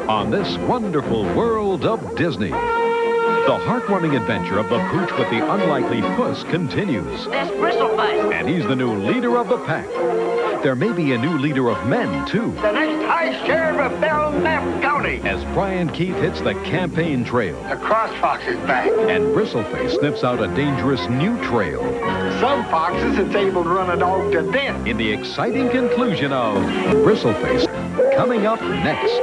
on this wonderful world of Disney. The heartwarming adventure of the pooch with the unlikely puss continues. That's Bristle Face. And he's the new leader of the pack. There may be a new leader of men, too. The next high sheriff of Belknap County. As Brian Keith hits the campaign trail. The cross fox is back. And Bristle Face sniffs out a dangerous new trail. Some foxes, it's able to run a dog to death. In the exciting conclusion of Bristle Face, coming up next.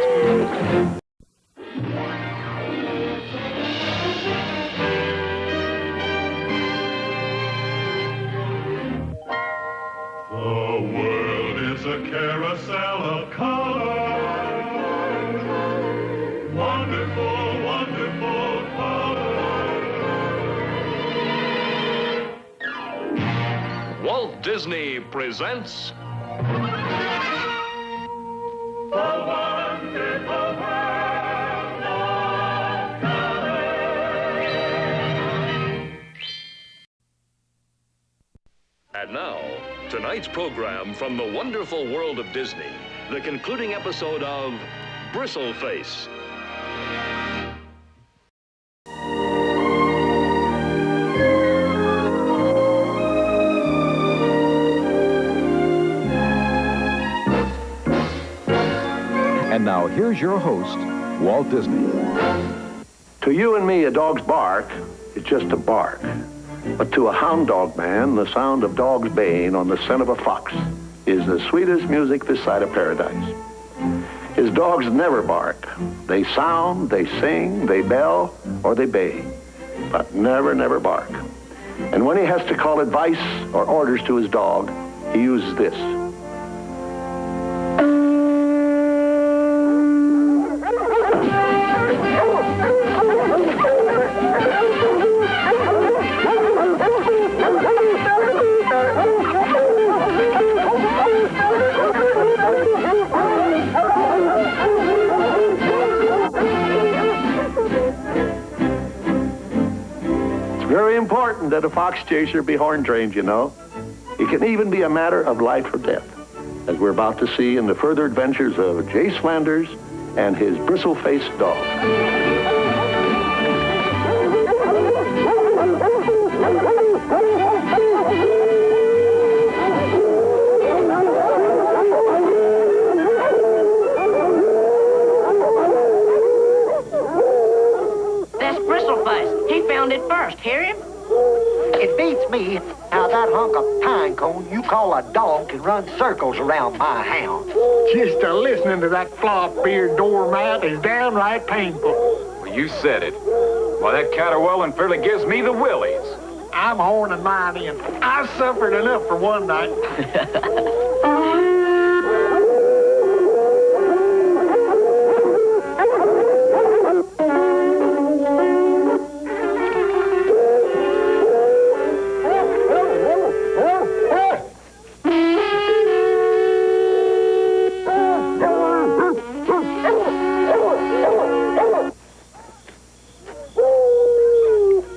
A carousel of color, wonderful, wonderful color. Walt Disney presents The wonderful world of color. And now, tonight's program from the wonderful world of Disney, the concluding episode of Bristle Face. And now here's your host, Walt Disney. To you and me, a dog's bark is just a bark. But to a hound dog man, the sound of dogs baying on the scent of a fox is the sweetest music this side of paradise. His dogs never bark. They sound, they sing, they bell, or they bay, but never, never bark. And when he has to call advice or orders to his dog, he uses this. Very important that a fox chaser be horn trained, you know. It can even be a matter of life or death, as we're about to see in the further adventures of Jace Flanders and his bristle-faced dog. That's Bristle Face. He found it first. Hear him? It beats me how that hunk of pine cone you call a dog can run circles around my hound. Just listening to that flop-eared doormat is downright painful. Well, you said it. Why, that caterwauling fairly gives me the willies. I'm horning mine in. I suffered enough for one night.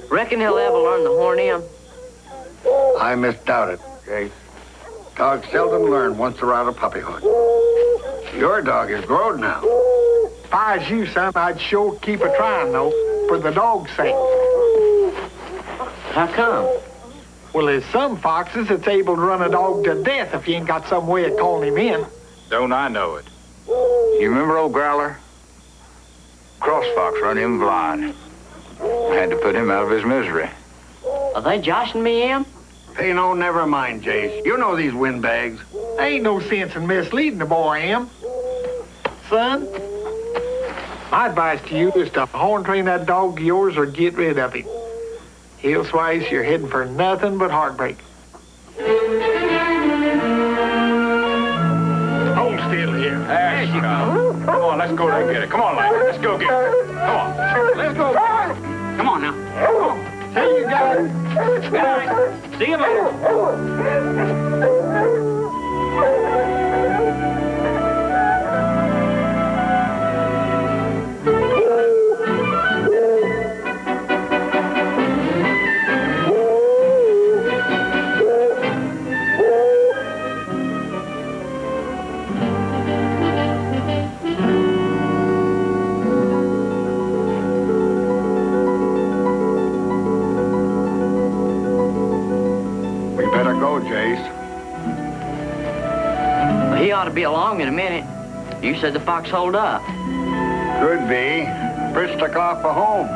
Reckon he'll ever learn to horn him. I misdoubt it, Jace. Dogs seldom learn once they're out of puppyhood. Your dog is grown now. If I was you, son, I'd sure keep a trying, though, for the dog's sake. How come? Well, there's some foxes that's able to run a dog to death if you ain't got some way of calling him in. Don't I know it? You remember old Growler? Crossfox run him blind. I had to put him out of his misery. Are they joshing me, Em? Hey, no, never mind, Jace. You know these windbags. Ain't no sense in misleading the boy, Em. Son, my advice to you is to horn train that dog of yours or get rid of him. Elsewise, you're heading for nothing but heartbreak. Hold still here. There she comes. Come on, let's go there and get it. Come on, lady. Let's go get her. Come on. Let's go. Come on now. Come on. See you guys. Good night. See you later. to be along in a minute. You said the fox holed up. Could be. Fritz took off for home.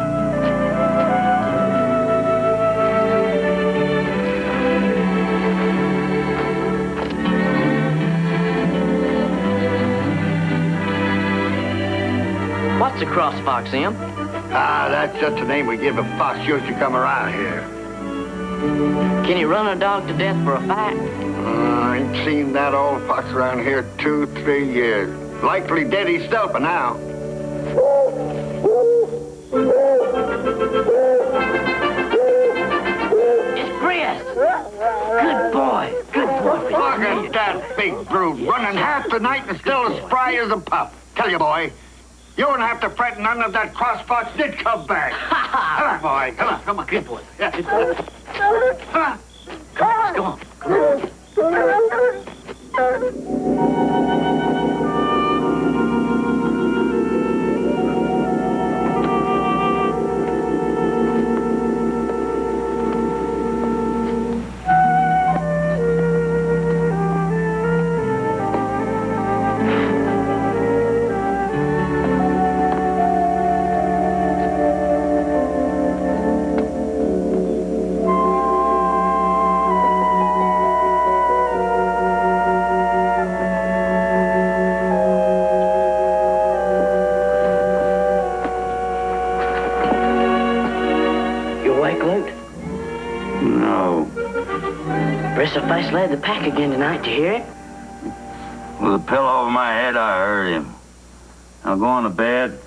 What's a cross fox, Em? Ah, that's just the name we give a fox used to come around here. Can he run a dog to death for a fight? I ain't seen that old fox around here 2-3 years. Likely dead himself by now. It's Briss. Good boy. Good boy. Look at that big brute running half the night and still as spry as a pup. Tell you, boy, you won't have to fret none of that cross fox did come back. Come on, boy. Come on. Good boy. Yeah. Good boy. Come on. Come on. Come on. No. Bristle Face led the pack again tonight. Did you hear it? With a pillow over my head, I heard him. I'm going to bed.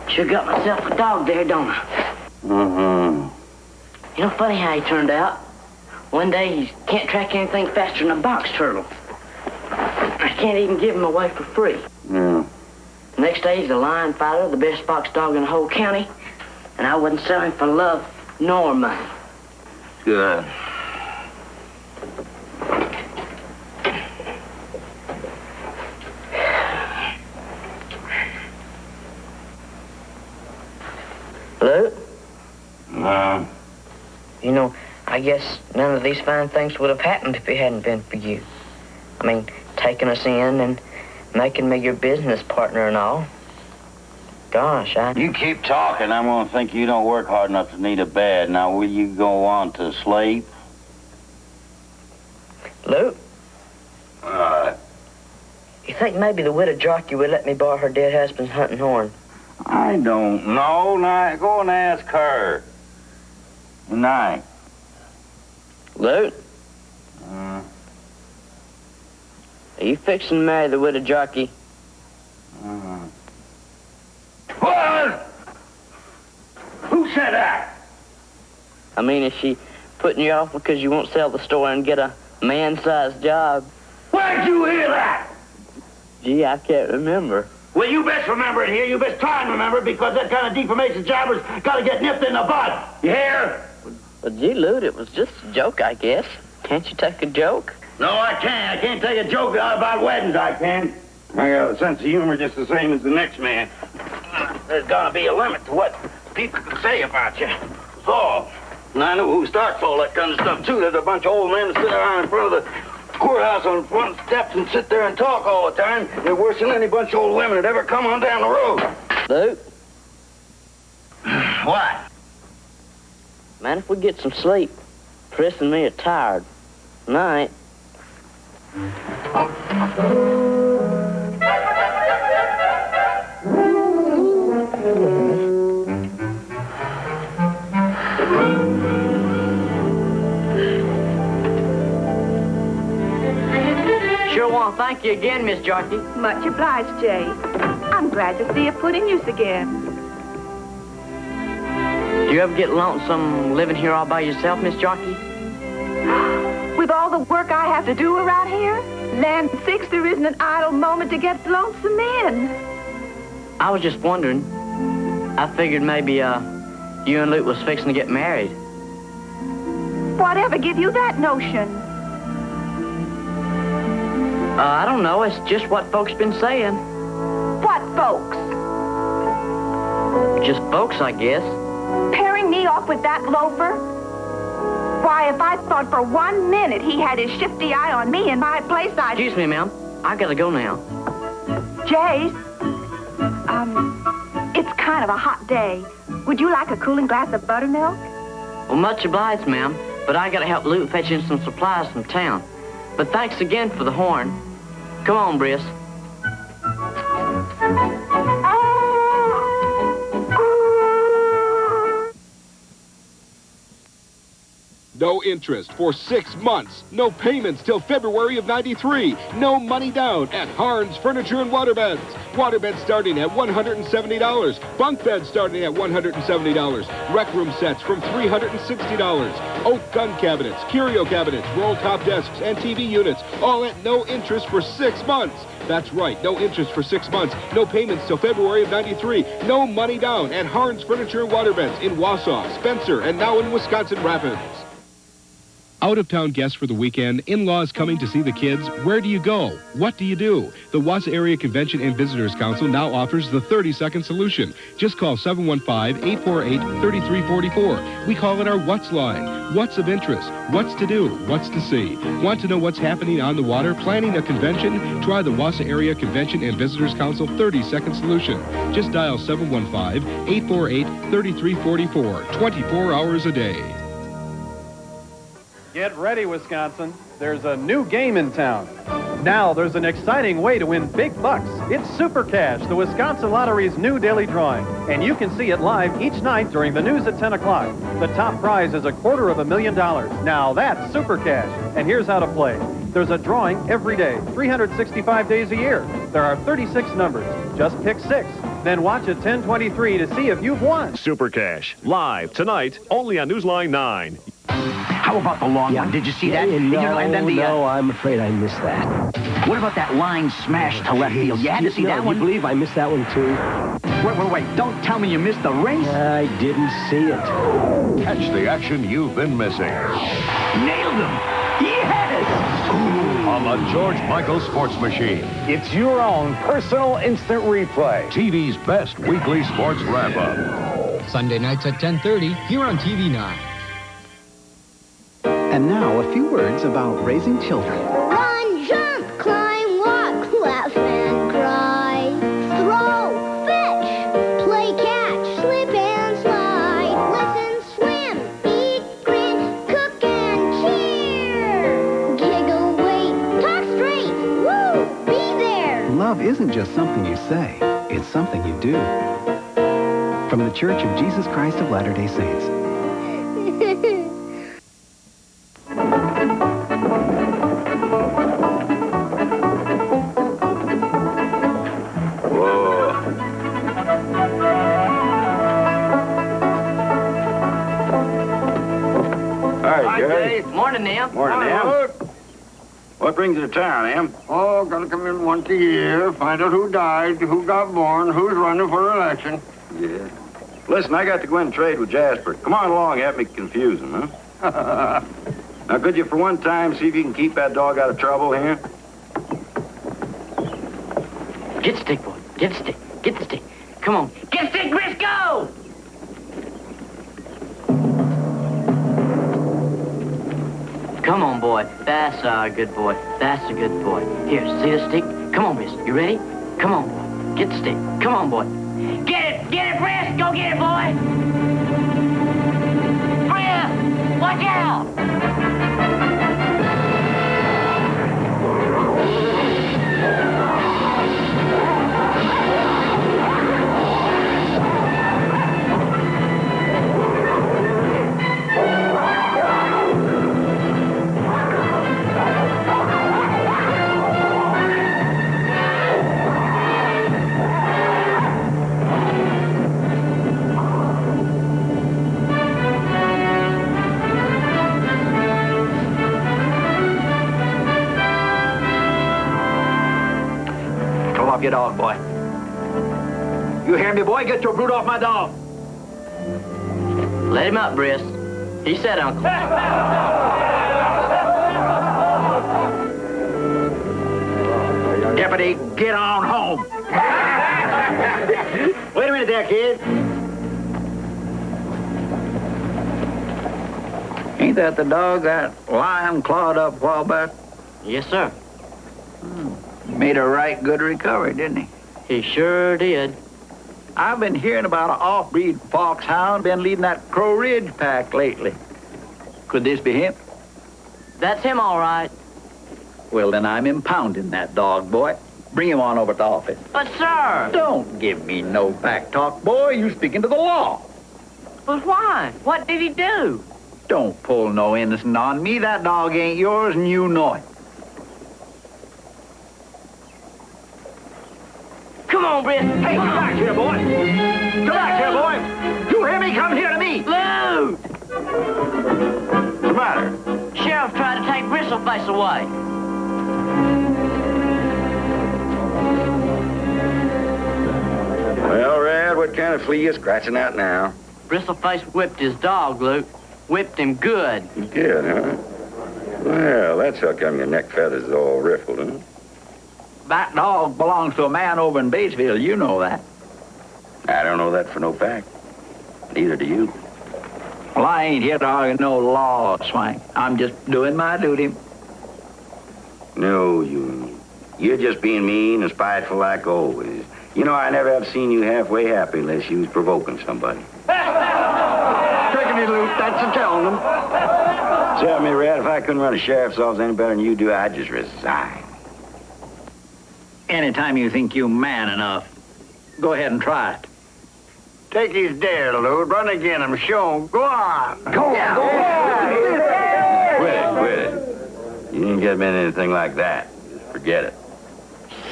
Sure got myself a dog there, don't I? Mm-hmm. You know, funny how he turned out. One day he can't track anything faster than a box turtle. I can't even give him away for free. Yeah. The next day he's a lion fighter, the best box dog in the whole county, and I wouldn't sell him for love nor money. Good. Luke? No. You know, I guess none of these fine things would have happened if it hadn't been for you. I mean, taking us in and making me your business partner and all. Gosh, You keep talking, I'm going to think you don't work hard enough to need a bed. Now, will you go on to sleep? Luke, All right. you think maybe the widow jockey would let me borrow her dead husband's hunting horn? I don't know. Now, go and ask her. Good night. Luke, are you fixing to marry the widow jockey? What? Who said that? I mean, is she putting you off because you won't sell the store and get a man-sized job? Where'd you hear that? Gee, I can't remember. Well, you best remember it here. You best try and remember it, because that kind of defamation jobber's got to get nipped in the bud. You hear? Well, gee, Luke, it was just a joke, I guess. Can't you take a joke? No, I can't. I can't take a joke about weddings, I can. I got a sense of humor just the same as the next man. There's got to be a limit to what people can say about you. So, and I know who starts all that kind of stuff, too. There's a bunch of old men that sit around in front of the courthouse on the front steps and sit there and talk all the time. They're worse than any bunch of old women that ever come on down the road. Luke? What? Man, if we get some sleep, Chris and me are tired. Night. Sure want to thank you again, Miss Jockey. Much obliged, Jay. I'm glad to see you put in use again. Do you ever get lonesome living here all by yourself, Miss Jockey? With all the work I have to do around here, land sakes, there isn't an idle moment to get lonesome in. I was just wondering. I figured maybe, you and Luke was fixing to get married. Whatever give you that notion? I don't know. It's just what folks been saying. What folks? Just folks, I guess. Pairing me off with that loafer? Why, if I thought for 1 minute he had his shifty eye on me in my place, I'd... Excuse me, ma'am. I gotta go now. Jace, it's kind of a hot day. Would you like a cooling glass of buttermilk? Well, much obliged, ma'am. But I gotta help Lou fetch in some supplies from town. But thanks again for the horn. Come on, Briss. No interest for 6 months. No payments till February of '93. No money down at Harn's Furniture and Waterbeds. Waterbeds starting at $170. Bunk beds starting at $170. Rec room sets from $360. Oak gun cabinets, curio cabinets, roll top desks, and TV units. All at no interest for 6 months. That's right, no interest for 6 months. No payments till February of '93. No money down at Harn's Furniture and Waterbeds in Wausau, Spencer, and now in Wisconsin Rapids. Out-of-town guests for the weekend, in-laws coming to see the kids. Where do you go? What do you do? The Wausau Area Convention and Visitors Council now offers the 30-second solution. Just call 715-848-3344. We call it our What's line. What's of interest? What's to do? What's to see? Want to know what's happening on the water? Planning a convention? Try the Wausau Area Convention and Visitors Council 30-second solution. Just dial 715-848-3344. 24 hours a day. Get ready, Wisconsin. There's a new game in town. Now there's an exciting way to win big bucks. It's Super Cash, the Wisconsin Lottery's new daily drawing. And you can see it live each night during the news at 10 o'clock. The top prize is $250,000. Now that's Super Cash. And here's how to play. There's a drawing every day, 365 days a year. There are 36 numbers. Just pick 6. Then watch at 10:23 to see if you've won. Super Cash, live tonight, only on Newsline 9. How about the long one? Did you see that? And then No, I'm afraid I missed that. What about that line smash to left field? You had to see that one? You believe I missed that one, too? Wait. Don't tell me you missed the race. I didn't see it. Catch the action you've been missing. Nailed him. Yes! On the George Michael Sports Machine. It's your own personal instant replay. TV's best weekly sports wrap-up. Sunday nights at 10:30 here on TV 9. And now a few words about raising children. Run, jump, climb, walk, laugh and cry. Throw, fetch, play catch, slip and slide. Listen, swim, eat, grin, cook and cheer. Giggle, wait, talk straight, woo, be there. Love isn't just something you say, it's something you do. From the Church of Jesus Christ of Latter-day Saints. Morning, Em. Morning, Em. What brings you to town, Em? Oh, gotta come in once a year, find out who died, who got born, who's running for election. Yeah. Listen, I got to go in and trade with Jasper. Come on along, help me confuse him, huh? Now, could you for one time see if you can keep that dog out of trouble here? Get the stick, boy. Get the stick. Get the stick. Come on. Get the stick, Briscoe! Come on, boy. That's a good boy. That's a good boy. Here, see the stick? Come on, Briss. You ready? Come on, boy. Get the stick. Come on, boy. Get it! Get it, Briss! Go get it, boy! Briss! Watch out! Off your dog, boy. You hear me, boy? Get your brute off my dog. Let him up, Briss. He said, Uncle. Deputy, get on home. Wait a minute there, kid. Ain't that the dog that lion clawed up a while back? Yes, sir. Made a right good recovery, didn't he? He sure did. I've been hearing about an off-breed foxhound been leading that Crow Ridge pack lately. Could this be him? That's him, all right. Well, then I'm impounding that dog, boy. Bring him on over to the office. But, sir... Don't give me no back talk, boy. You speaking to the law. But why? What did he do? Don't pull no innocent on me. That dog ain't yours, and you know it. Come on, Britt. Hey, come back here, boy. Come back here, boy. You hear me? Come here to me. Lou! What's the matter? Sheriff tried to take Bristle Face away. Well, Red, what kind of flea you scratching out now? Bristle Face whipped his dog, Luke. Whipped him good. Good, huh? Well, that's how come your neck feathers is all riffled, huh? That dog belongs to a man over in Batesville. You know that. I don't know that for no fact. Neither do you. Well, I ain't here to argue no law, Swank. I'm just doing my duty. No, you're just being mean and spiteful like always. You know, I never have seen you halfway happy unless you was provoking somebody. Tricking it, Luke. That's a telling them. Tell me, Red, if I couldn't run a sheriff's office any better than you do, I'd just resign. Anytime you think you're man enough, go ahead and try it. Take his dare, Luke. Run again him. Show him. Go on. Go on. Quit it. You ain't get me anything like that. Forget it.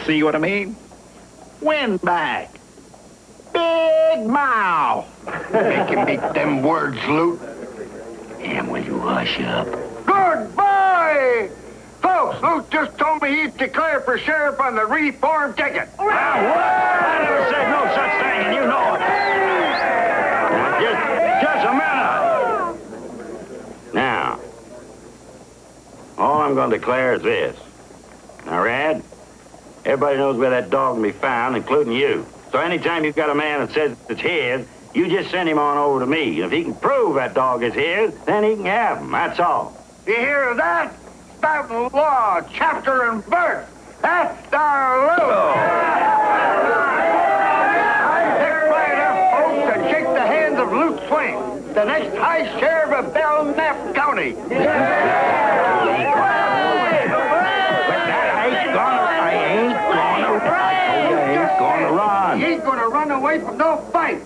See what I mean? Windbag. Big mouth. Make him eat them words, Luke. And will you hush up? Good boy! Folks, Luke just told me he's declared for sheriff on the reform ticket. Now, what? I never said no such thing, and you know it. Now, just a minute. Now, all I'm going to declare is this. Now, Rad, everybody knows where that dog can be found, including you. So anytime you've got a man that says it's his, you just send him on over to me. And if he can prove that dog is his, then he can have him. That's all. You hear that? Spouting law, chapter and verse. That's our Luke. Next right up, folks, and shake the hands of Luke Swain, the next high sheriff of Belknap County. He ain't gonna run away from no fight.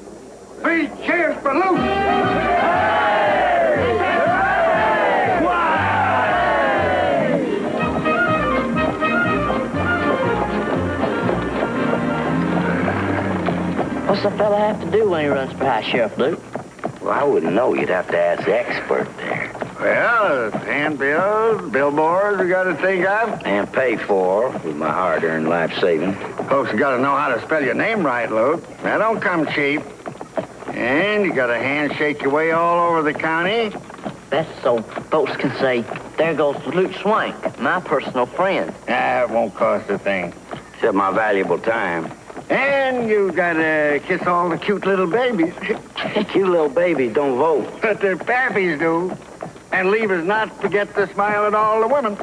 3 cheers for Luke. What's a fella have to do when he runs for high sheriff, Luke? Well, I wouldn't know. You'd have to ask the expert there. Well, handbills, billboards we got to think of. And pay for with my hard-earned life savings. Folks got to know how to spell your name right, Luke. That don't come cheap. And you got to handshake your way all over the county. That's so folks can say, there goes Luke Swank, my personal friend. It won't cost a thing. Except my valuable time. And you got to kiss all the cute little babies. Cute little babies don't vote. But their pappies do. And leave us not forget to smile at all the women.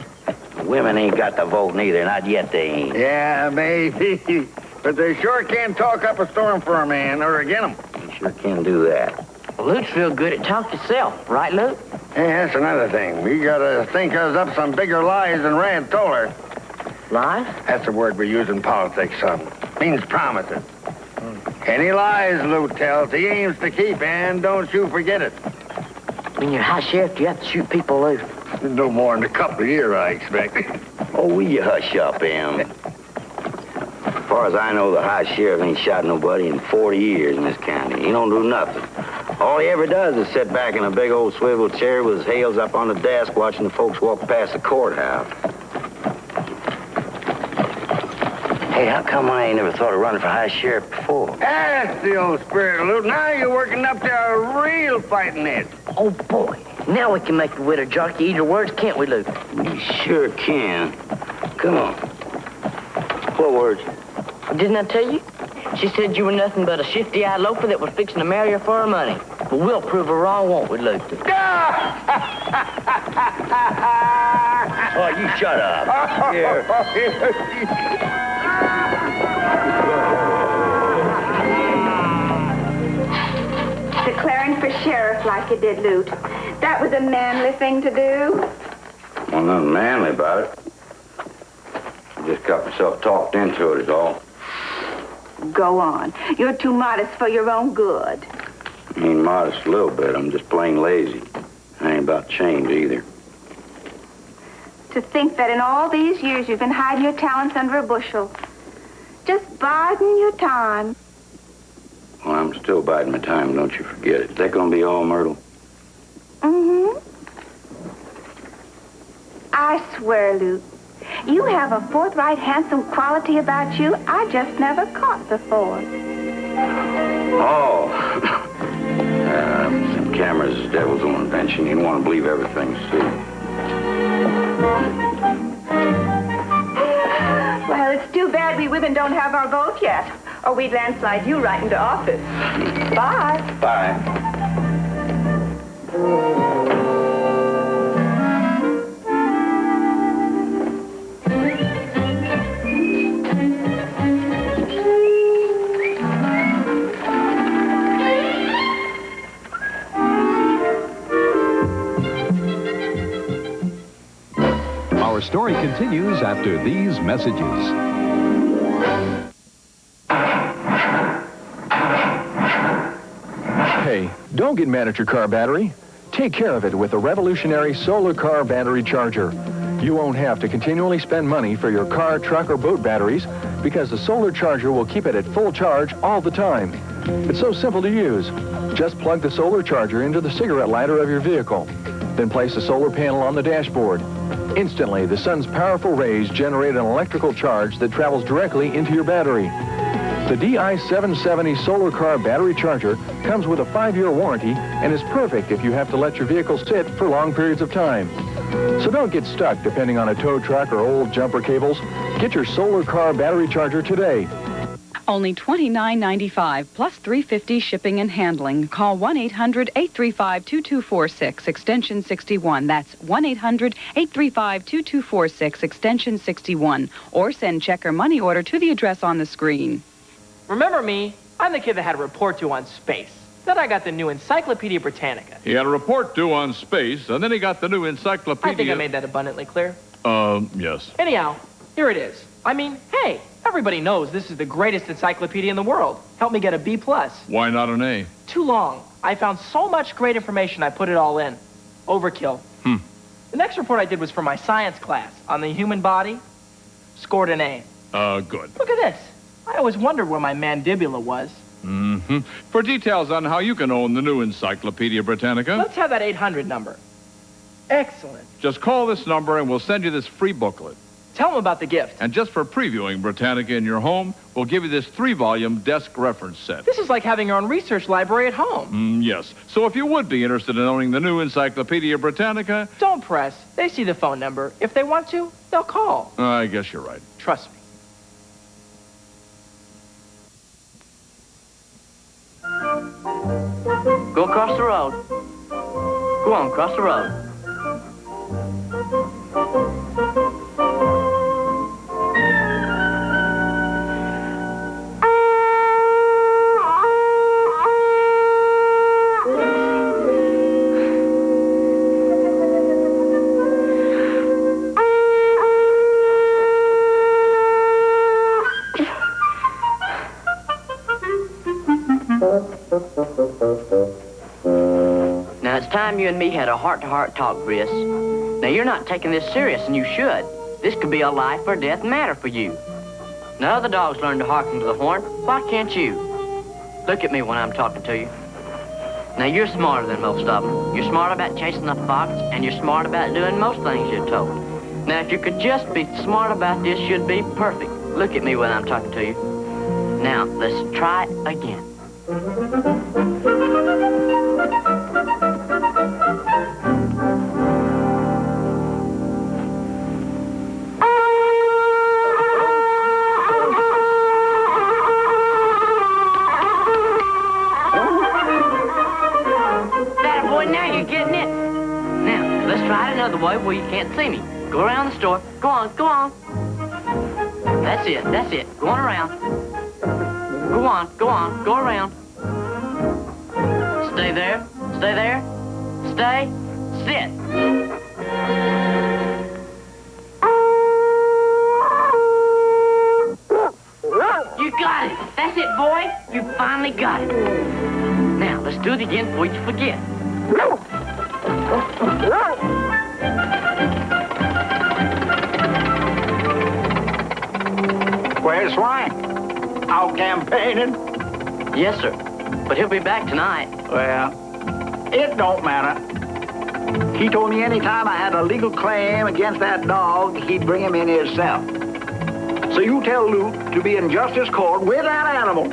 Women ain't got the vote neither, not yet they ain't. Yeah, maybe. But they sure can talk up a storm for a man or again him. They sure can do that. Well, Luke's real good at talk yourself, right, Luke? Yeah, that's another thing. We got to think us up some bigger lies than Rand told her. Lies? That's the word we use in politics, son. Means promises. Any lies Luke tells, he aims to keep, and don't you forget it. When you're high sheriff, do you have to shoot people loose? No more than a couple of years, I expect. Oh, will you hush up, Em? As far as I know, the high sheriff ain't shot nobody in 40 years in this county. He don't do nothing. All he ever does is sit back in a big old swivel chair with his heels up on the desk watching the folks walk past the courthouse. Hey, how come I ain't never thought of running for high sheriff before? That's the old spirit, Luke. Now you're working up to a real fighting edge. Oh, boy. Now we can make the widow jockey eat her words, can't we, Luke? We sure can. Come on. What words? Didn't I tell you? She said you were nothing but a shifty-eyed loafer that was fixing to marry her for her money. But we'll prove her wrong, won't we, Luther? Oh, you shut up. Here. Declaring for sheriff like you did, Lute. That was a manly thing to do. Well, nothing manly about it. I just got myself talked into it is all. Go on. You're too modest for your own good. I ain't modest a little bit. I'm just plain lazy. I ain't about change either. To think that in all these years you've been hiding your talents under a bushel. Just biding your time. Well, I'm still biding my time, don't you forget it. Is that gonna be all, Myrtle? Mm-hmm. I swear, Luke, you have a forthright, handsome quality about you I just never caught before. Oh. Some cameras is devil's own invention. You don't want to believe everything you see. Well, it's too bad we women don't have our vote yet, or we'd landslide you right into office. Bye. Bye. Our story continues after these messages. Hey, don't get mad at your car battery. Take care of it with a revolutionary solar car battery charger. You won't have to continually spend money for your car, truck, or boat batteries because the solar charger will keep it at full charge all the time. It's so simple to use. Just plug the solar charger into the cigarette lighter of your vehicle. Then place a solar panel on the dashboard. Instantly, the sun's powerful rays generate an electrical charge that travels directly into your battery. The DI-770 solar car battery charger comes with a 5-year warranty and is perfect if you have to let your vehicle sit for long periods of time. So don't get stuck depending on a tow truck or old jumper cables. Get your solar car battery charger today. Only $29.95 plus $3.50 shipping and handling. Call 1-800-835-2246, extension 61. That's 1-800-835-2246, extension 61. Or send check or money order to the address on the screen. Remember me? I'm the kid that had a report due on space. Then I got the new Encyclopedia Britannica. He had a report due on space, and then he got the new Encyclopedia... I think I made that abundantly clear. Yes. Anyhow, here it is. I mean, hey, everybody knows this is the greatest encyclopedia in the world. Help me get a B+. Why not an A? Too long. I found so much great information, I put it all in. Overkill. The next report I did was for my science class on the human body. Scored an A. Good. Look at this. I always wondered where my mandibula was. For details on how you can own the new Encyclopedia Britannica... Let's have that 800 number. Excellent. Just call this number and we'll send you this free booklet. Tell them about the gift. And just for previewing Britannica in your home, we'll give you this 3-volume desk reference set. This is like having your own research library at home. Yes. So if you would be interested in owning the new Encyclopedia Britannica... Don't press. They see the phone number. If they want to, they'll call. I guess you're right. Trust me. Go across the road. Go on, cross the road. Now, it's time you and me had a heart-to-heart talk, Briss. Now, you're not taking this serious, and you should. This could be a life or death matter for you. Now, other dogs learn to hearken to the horn. Why can't you? Look at me when I'm talking to you. Now, you're smarter than most of them. You're smart about chasing the fox, and you're smart about doing most things you're told. Now, if you could just be smart about this, you'd be perfect. Look at me when I'm talking to you. Now, let's try again. other way where you can't see me. Go around the store. Go on, go on. That's it, that's it. Go on around. Go on, go on, go around. Stay there, stay there. Stay, sit. You got it. That's it, boy. You finally got it. Now, let's do it again before you forget. Where's Swank? Out campaigning? Yes, sir. But he'll be back tonight. Well, it don't matter. He told me anytime I had a legal claim against that dog, he'd bring him in himself. So you tell Luke to be in justice court with that animal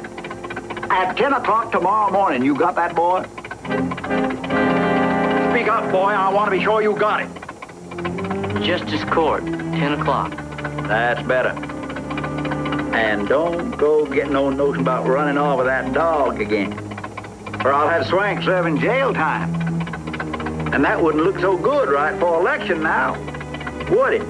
at 10 o'clock tomorrow morning. You got that, boy? Speak up, boy. I want to be sure you got it. Justice court, 10 o'clock. That's better. And don't go get no notion about running off with that dog again. Or I'll have Swank serving jail time. And that wouldn't look so good right for election now, would it?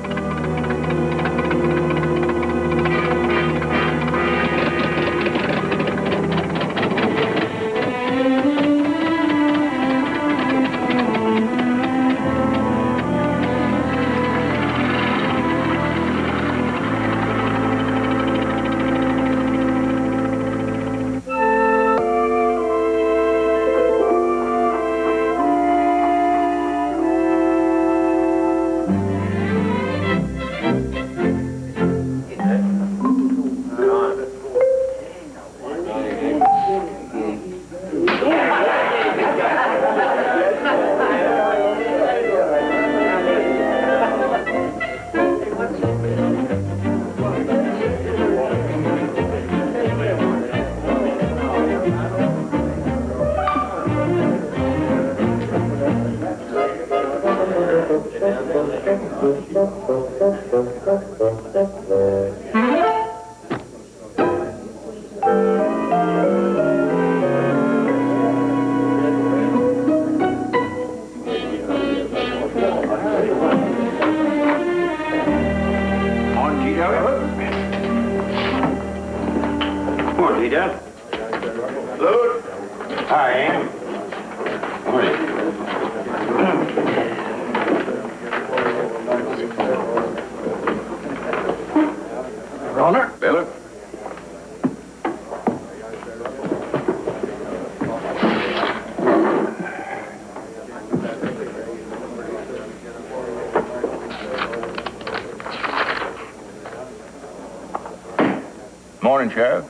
Morning, Sheriff.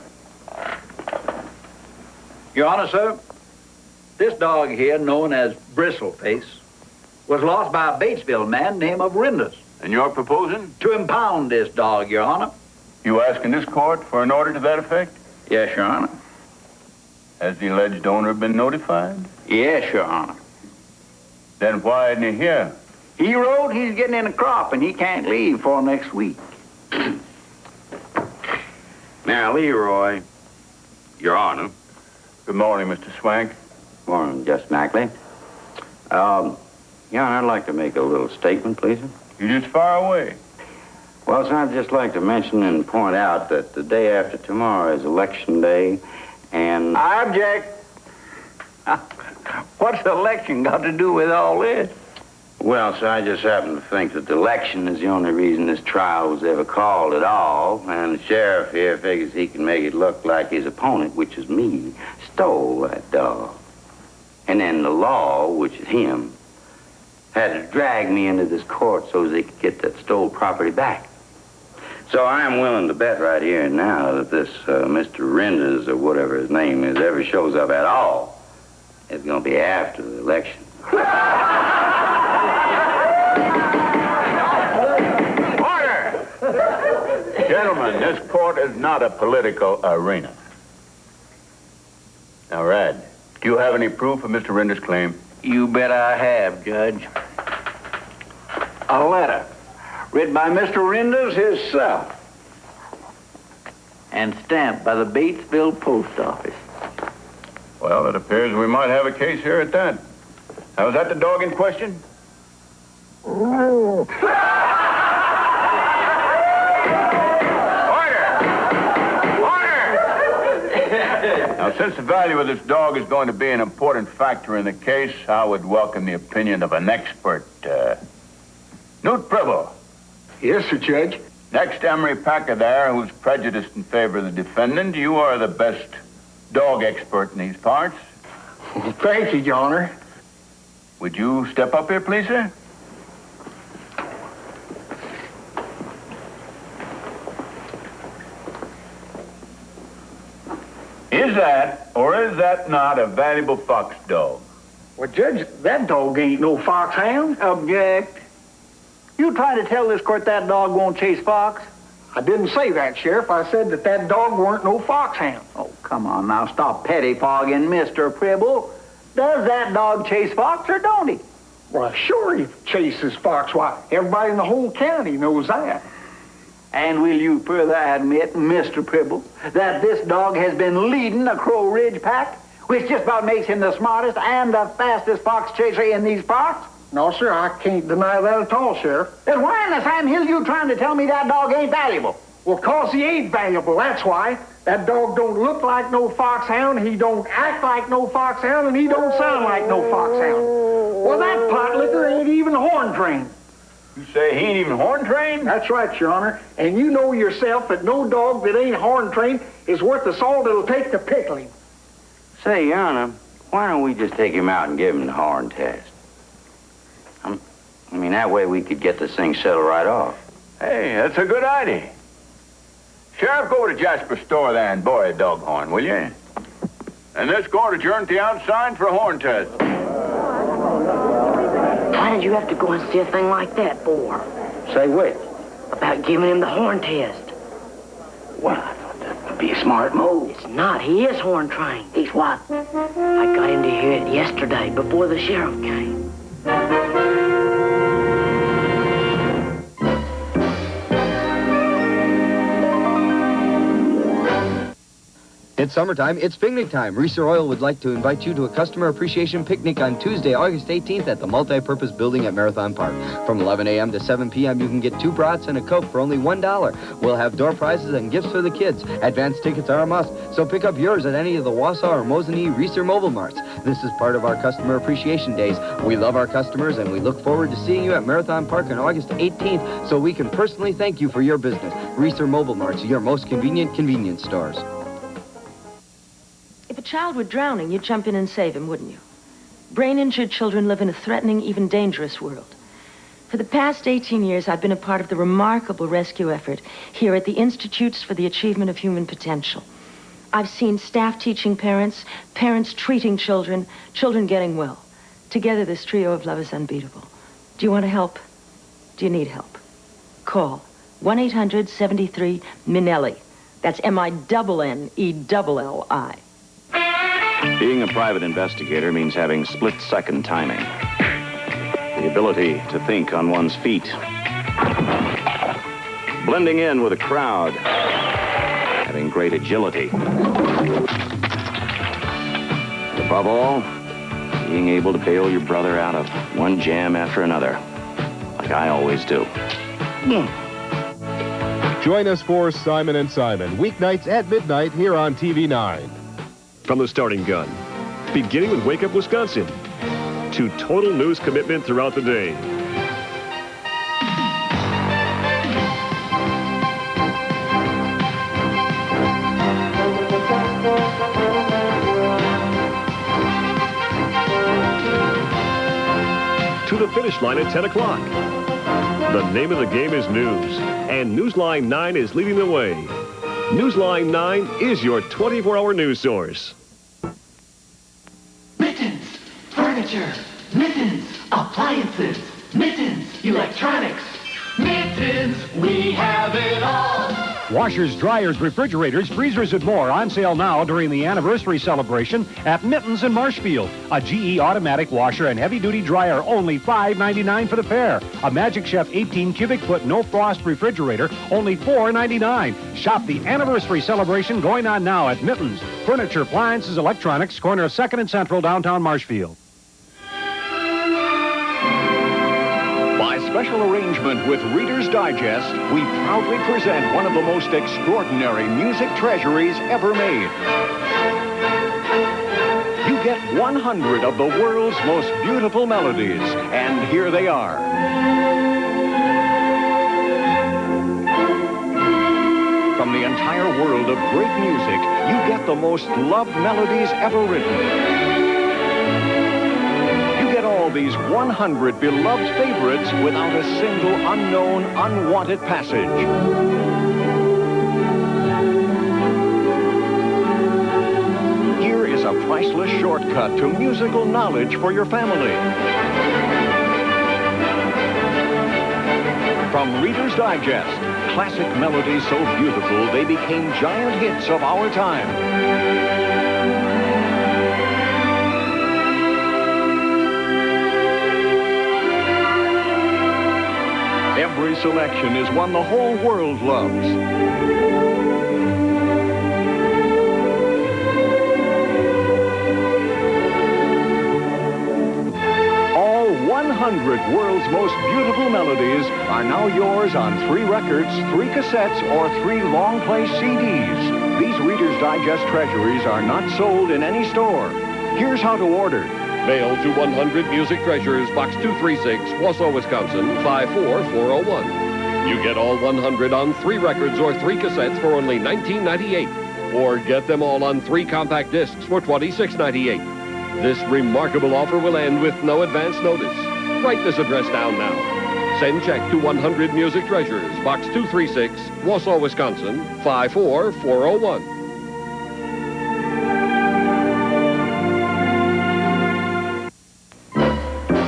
Your Honor, sir, this dog here, known as Bristle Face, was lost by a Batesville man named of Rinders. And you're proposing? To impound this dog, Your Honor. You asking this court for an order to that effect? Yes, Your Honor. Has the alleged owner been notified? Yes, Your Honor. Then why isn't he here? He wrote he's getting in a crop and he can't leave for next week. Now, Leroy, Your Honor. Good morning, Mr. Swank. Morning, Justice Mackley. Your Honor, I'd like to make a little statement, please. You're just far away. Well, sir, I'd just like to mention and point out that the day after tomorrow is Election Day, and... I object. What's the election got to do with all this? Well, sir, I just happen to think that the election is the only reason this trial was ever called at all, and the sheriff here figures he can make it look like his opponent, which is me, stole that dog. And then the law, which is him, had to drag me into this court so they could get that stole property back. So I am willing to bet right here and now that this Mr. Renders, or whatever his name is, ever shows up at all, it's going to be after the election. Gentlemen, this court is not a political arena. Now, Rad, do you have any proof of Mr. Render's claim? You bet I have, Judge. A letter written by Mr. Renders himself and stamped by the Batesville Post Office. Well, it appears we might have a case here at that. Now, is that the dog in question? Now, since the value of this dog is going to be an important factor in the case, I would welcome the opinion of an expert. Newt Pribble. Yes, sir, Judge. Next to Emery Packer there, who's prejudiced in favor of the defendant, you are the best dog expert in these parts. Well, thank you, Your Honor. Would you step up here, please, sir? Is that, or is that not, a valuable fox dog? Well, Judge, that dog ain't no foxhound. Object. You trying to tell this court that dog won't chase fox? I didn't say that, Sheriff. I said that dog weren't no foxhound. Oh, come on now. Stop pettifogging, Mr. Pribble. Does that dog chase fox or don't he? Well, sure he chases fox. Why, everybody in the whole county knows that. And will you further admit, Mr. Pribble, that this dog has been leading the Crow Ridge pack, which just about makes him the smartest and the fastest fox chaser in these parts? No, sir, I can't deny that at all, Sheriff. Then why in the Sam Hill you trying to tell me that dog ain't valuable? Well, 'cause he ain't valuable, that's why. That dog don't look like no foxhound, he don't act like no foxhound, and he don't sound like no foxhound. Well, that pot liquor ain't even horn trained. You say he ain't even horn trained? That's right, Your Honor. And you know yourself that no dog that ain't horn trained is worth the salt it'll take to pickle him. Say, Your Honor, why don't we just take him out and give him the horn test? I mean, that way we could get this thing settled right off. Hey, that's a good idea. Sheriff, go over to Jasper's store there and borrow a dog horn, will you? And let's go to adjourn to the outside for a horn test. Why did you have to go and see a thing like that for? Say what? About giving him the horn test. Well, I thought that would be a smart move. It's not. He is horn trained. He's what? I got him to hear it yesterday before the sheriff came. It's summertime. It's picnic time. Reeser Oil would like to invite you to a customer appreciation picnic on Tuesday, August 18th at the Multi-Purpose Building at Marathon Park. From 11 a.m. to 7 p.m., you can get 2 brats and a Coke for only $1. We'll have door prizes and gifts for the kids. Advance tickets are a must, so pick up yours at any of the Wausau or Mosinee Reeser Mobile Marts. This is part of our Customer Appreciation Days. We love our customers, and we look forward to seeing you at Marathon Park on August 18th so we can personally thank you for your business. Reeser Mobile Marts, your most convenient convenience stores. If a child were drowning, you'd jump in and save him, wouldn't you? Brain-injured children live in a threatening, even dangerous world. For the past 18 years, I've been a part of the remarkable rescue effort here at the Institutes for the Achievement of Human Potential. I've seen staff teaching parents, parents treating children, children getting well. Together, this trio of love is unbeatable. Do you want to help? Do you need help? Call 1-800-73-MINELLI. That's MINNELLI. Being a private investigator means having split-second timing. The ability to think on one's feet. Blending in with a crowd. Having great agility. Above all, being able to bail your brother out of one jam after another. Like I always do. Join us for Simon & Simon, weeknights at midnight here on TV9. From the starting gun, beginning with Wake Up Wisconsin, to total news commitment throughout the day. To the finish line at 10 o'clock. The name of the game is news, and Newsline 9 is leading the way. Newsline 9 is your 24-hour news source. Mittens, furniture, mittens, appliances, mittens, electronics, mittens, we have it all. Washers, dryers, refrigerators, freezers, and more on sale now during the anniversary celebration at Mittens in Marshfield. A GE automatic washer and heavy-duty dryer, only $5.99 for the pair. A Magic Chef 18 cubic foot no-frost refrigerator, only $4.99. Shop the anniversary celebration going on now at Mittens. Furniture, appliances, electronics, corner of 2nd and Central, downtown Marshfield. Buy special arrangement with Reader's Digest, we proudly present one of the most extraordinary music treasuries ever made. You get 100 of the world's most beautiful melodies, and here they are. From the entire world of great music, you get the most loved melodies ever written. You get all these 100 beloved favorites without a single unknown, unwanted passage. Here is a priceless shortcut to musical knowledge for your family. From Reader's Digest, classic melodies so beautiful they became giant hits of our time. Every selection is one the whole world loves. All 100 world's most beautiful melodies are now yours on 3 records, 3 cassettes, or 3 long-play CDs. These Reader's Digest treasuries are not sold in any store. Here's how to order. Mail to 100 Music Treasures, Box 236, Wausau, Wisconsin, 54401. You get all 100 on 3 records or 3 cassettes for only $19.98. Or get them all on 3 compact discs for $26.98. This remarkable offer will end with no advance notice. Write this address down now. Send check to 100 Music Treasures, Box 236, Wausau, Wisconsin, 54401.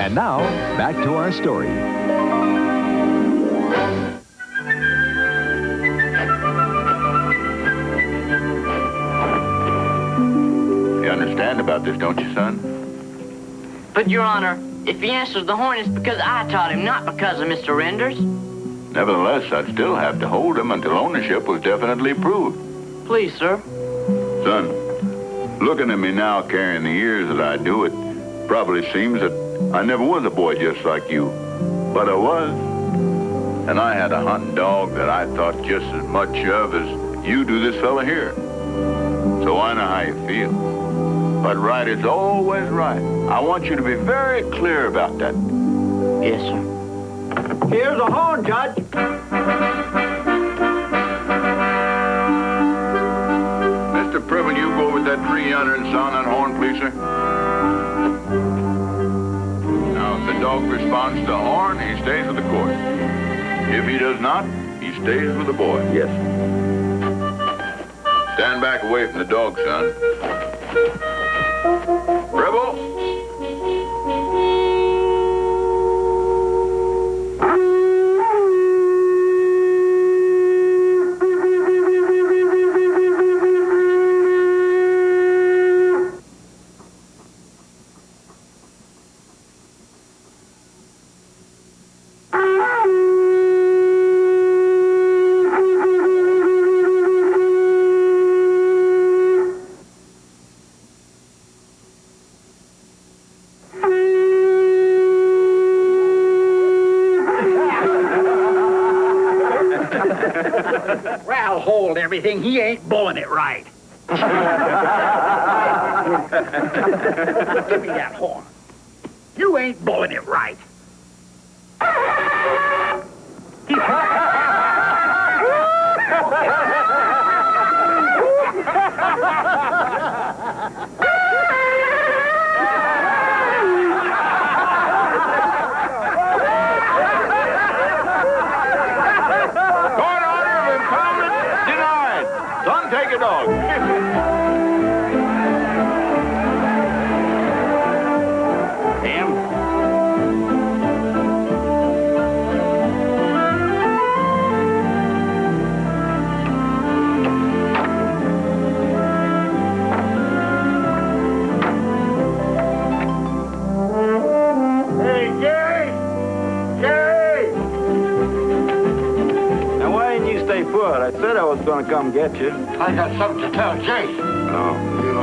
And now, back to our story. You understand about this, don't you, son? But, Your Honor, if he answers the horn, it's because I taught him, not because of Mr. Renders. Nevertheless, I'd still have to hold him until ownership was definitely proved. Please, sir. Son, looking at me now carrying the years that I do it, probably seems that I never was a boy just like you. But I was. And I had a hunting dog that I thought just as much of as you do this fella here. So I know how you feel. But right is always right. I want you to be very clear about that. Yes, sir. Here's a horn, Judge. Mr. Priven, you go with that tree yonder and sound that horn, please, sir. Now, if the dog responds to the horn, he stays with the court. If he does not, he stays with the boy. Yes. Stand back away from the dog, son. Rebel! Well, hold everything. He ain't blowing it right. Give me that horn. You ain't blowing it right. Son, take a dog. Hey, Jerry! Jerry! Now, why didn't you stay put? I said I was going to come get you. I got something to tell Jace. Oh. You,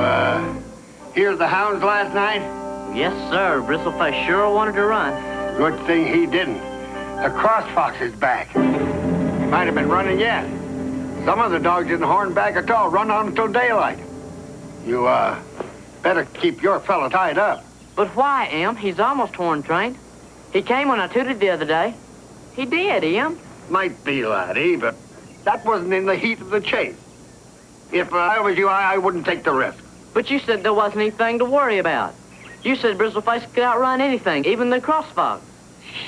hear the hounds last night? Yes, sir. Bristle Face sure wanted to run. Good thing he didn't. The cross fox is back. He might have been running yet. Some of the dogs didn't horn back at all, run on until daylight. You, better keep your fella tied up. But why, Em? He's almost horn trained. He came when I tooted the other day. He did, Em. Might be, laddie, but that wasn't in the heat of the chase. If I was you, I wouldn't take the risk. But you said there wasn't anything to worry about. You said Bristle Face could outrun anything, even the cross fox.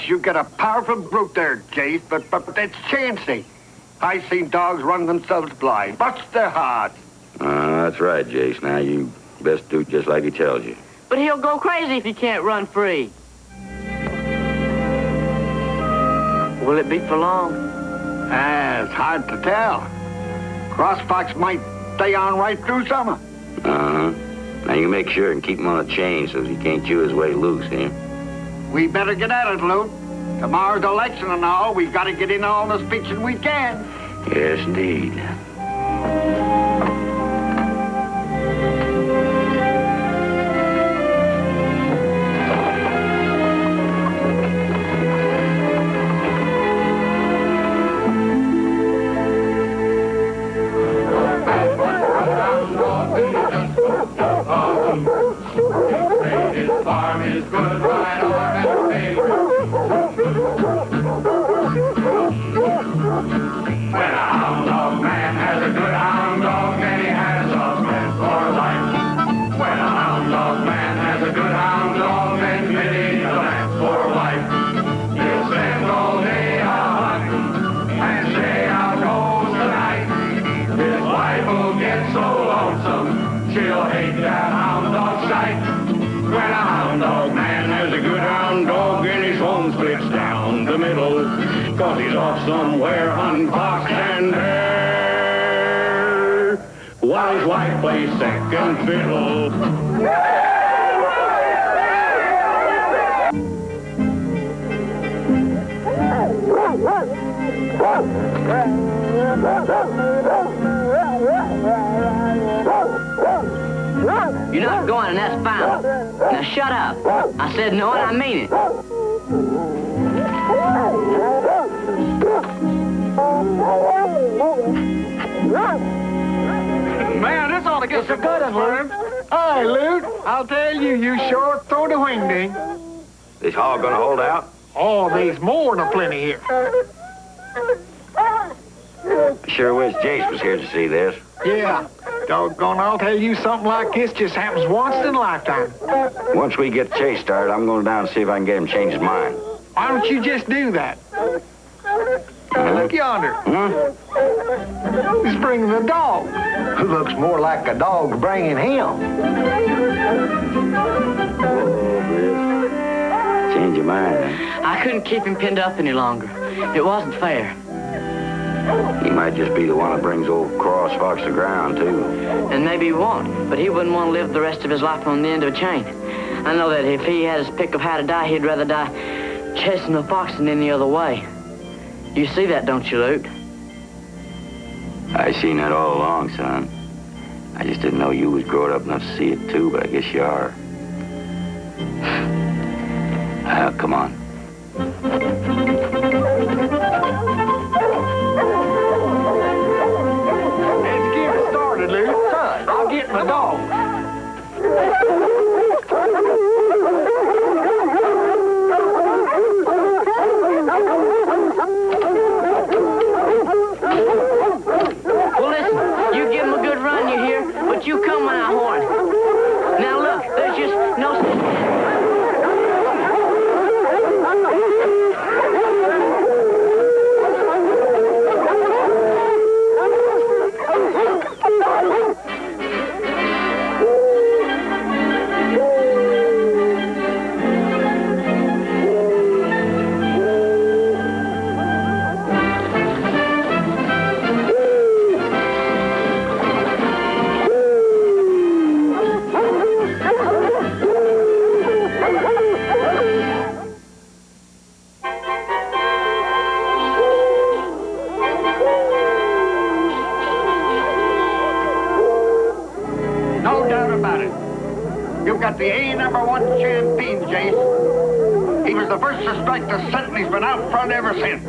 You got a powerful brute there, Jace, but that's chancy. I seen dogs run themselves blind, bust their hearts. That's right, Jace. Now, you best do just like he tells you. But he'll go crazy if he can't run free. Will it be for long? It's hard to tell. Cross fox might stay on right through summer. Uh-huh. Now, you make sure and keep him on a chain so he can't chew his way loose, eh? We better get at it, Luke. Tomorrow's election and all. We've got to get in all the speeches we can. Yes, indeed. Cause he's off somewhere hunting fox and hare, while his wife plays second fiddle. You're not going, and that's fine. Now shut up. I said no, and I mean it. Man, this ought to get some good one, Hey, Luke, I'll tell you, you sure throw the wingding. This hog gonna hold out? Oh, there's more than plenty here. Sure wish Jace was here to see this. Yeah, doggone, I'll tell you, something like this just happens once in a lifetime. Once we get the chase started, I'm going down and see if I can get him to change his mind. Why don't you just do that? Look yonder. He's bringing the dog. Looks more like a dog bringing him. Change your mind, eh? I couldn't keep him pinned up any longer. It wasn't fair. He might just be the one that brings old Cross Fox to ground, too. And maybe he won't, but he wouldn't want to live the rest of his life on the end of a chain. I know that if he had his pick of how to die, he'd rather die chasing the fox than any other way. You see that, don't you, Luke? I seen that all along, son. I just didn't know you was growing up enough to see it, too, but I guess you are. Come on. Let's get it started, Luke. Son, I'll get my dog. Well, listen, you give him a good run, you hear? But you come when I horn. Now, look, there's just no... You've got the A#1 champion, Jace. He was the first to strike the scent, and he's been out front ever since.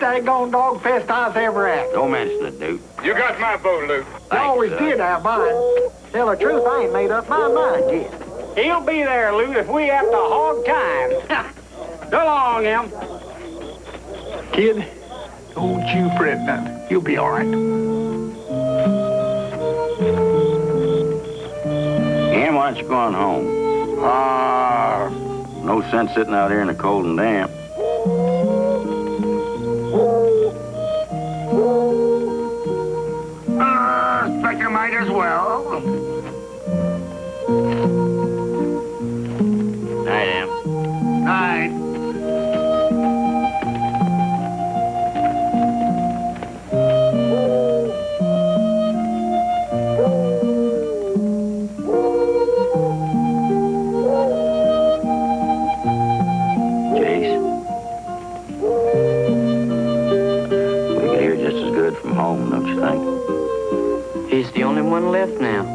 Daggone dog fest I've ever at. Don't mention it, dude. You got my vote, Luke. You always did have mine. Tell the truth, I ain't made up my mind yet. He'll be there, Lou, if we have to hog time. So long, Em. Kid, don't you fret none. You'll be all right. Em, why don't you go on home? No sense sitting out here in the cold and damp. Expect you might as well. Night, Em. Night. Jace. We could hear just as good from home, don't you think? He's the only one left now.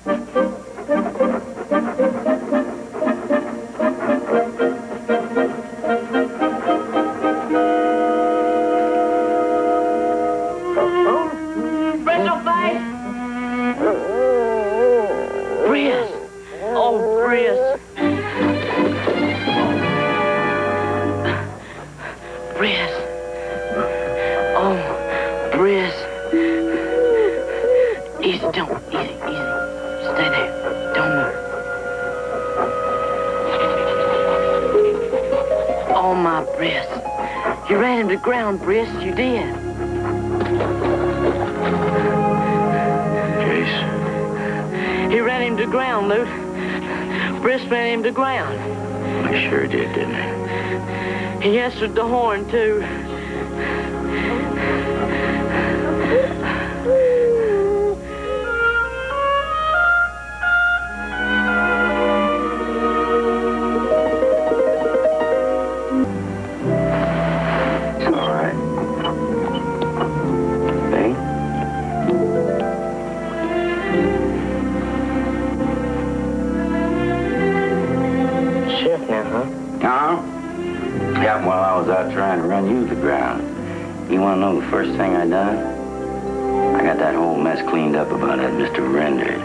Bristle Face! Briss! Oh, Briss! Briss! Oh, Briss! Easy, don't. Easy. Stay there. Don't move. Oh, my Briss. You ran him to ground, Briss. You did. Jace. He ran him to ground, Lute. Briss ran him to ground. I sure did, didn't I? He answered the horn, too. All right. Hey? Shift now, huh? No. Happened while I was out trying to run you to the ground. You want to know the first thing I done? I got that whole mess cleaned up about that Mr. Renders.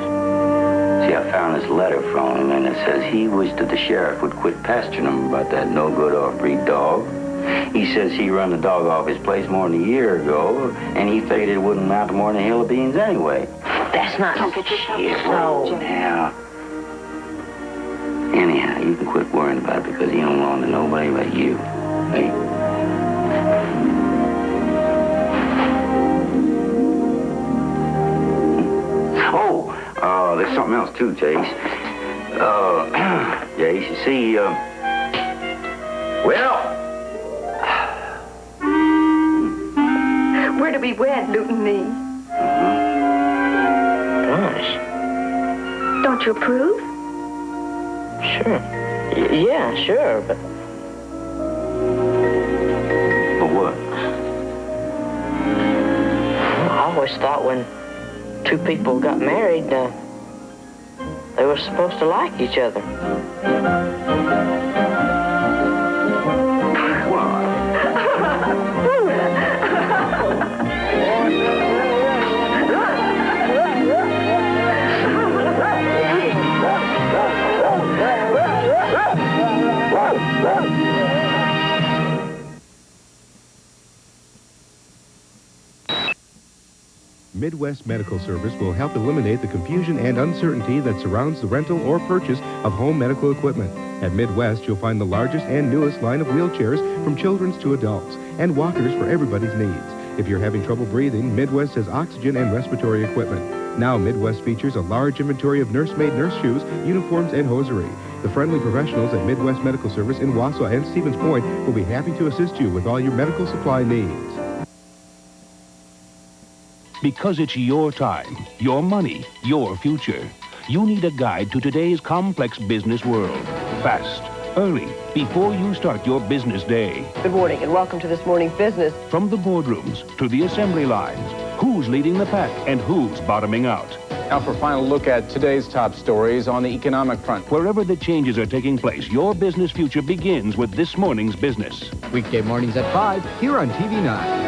See, I found this letter from him, and it says he wished that the sheriff would quit pestering him about that no-good off-breed dog. He says he run the dog off his place more than a year ago, and he figured it wouldn't amount to more than a hill of beans anyway. That's not... Don't get yourself no. Now. Anyhow, you can quit worrying about it because he don't belong to nobody but you. Hey? Oh, there's something else too, Jace. Jace, you see, well... We're to be wed, Lute and me. Gosh. Don't you approve? Sure. Yeah, sure, but... But what? I always thought when two people got married, they were supposed to like each other. Midwest Medical Service will help eliminate the confusion and uncertainty that surrounds the rental or purchase of home medical equipment. At Midwest, you'll find the largest and newest line of wheelchairs from children's to adults, and walkers for everybody's needs. If you're having trouble breathing, Midwest has oxygen and respiratory equipment. Now, Midwest features a large inventory of nurse-made nurse shoes, uniforms, and hosiery. The friendly professionals at Midwest Medical Service in Wausau and Stevens Point will be happy to assist you with all your medical supply needs. Because it's your time, your money, your future. You need a guide to today's complex business world. Fast, early, before you start your business day. Good morning and welcome to this morning's business. From the boardrooms to the assembly lines, who's leading the pack and who's bottoming out? Now for a final look at today's top stories on the economic front. Wherever the changes are taking place, your business future begins with this morning's business. Weekday mornings at 5 here on TV 9.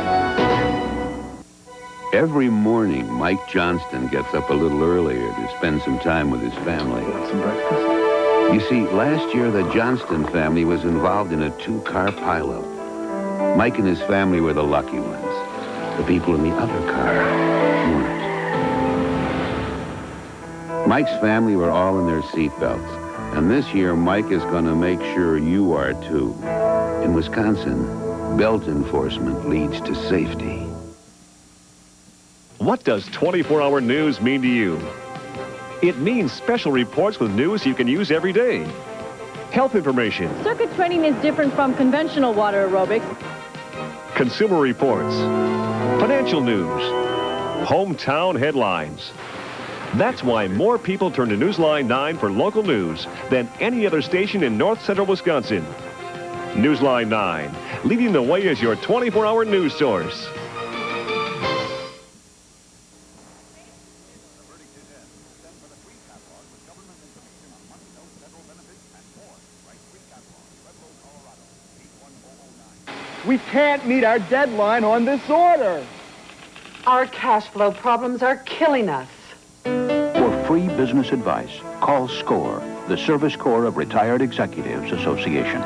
Every morning, Mike Johnston gets up a little earlier to spend some time with his family. Want some breakfast? You see, last year the Johnston family was involved in a two-car pileup. Mike and his family were the lucky ones. The people in the other car weren't. Mike's family were all in their seatbelts. And this year, Mike is going to make sure you are too. In Wisconsin, belt enforcement leads to safety. What does 24-hour news mean to you? It means special reports with news you can use every day. Health information, Circuit training is different from conventional water aerobics. consumer reports, financial news, hometown headlines. That's why more people turn to Newsline 9 for local news than any other station in north central Wisconsin. Newsline 9, leading the way as your 24-hour news source. We can't meet our deadline on this order. Our cash flow problems are killing us. For free business advice, call SCORE, the Service Corps of Retired Executives Association.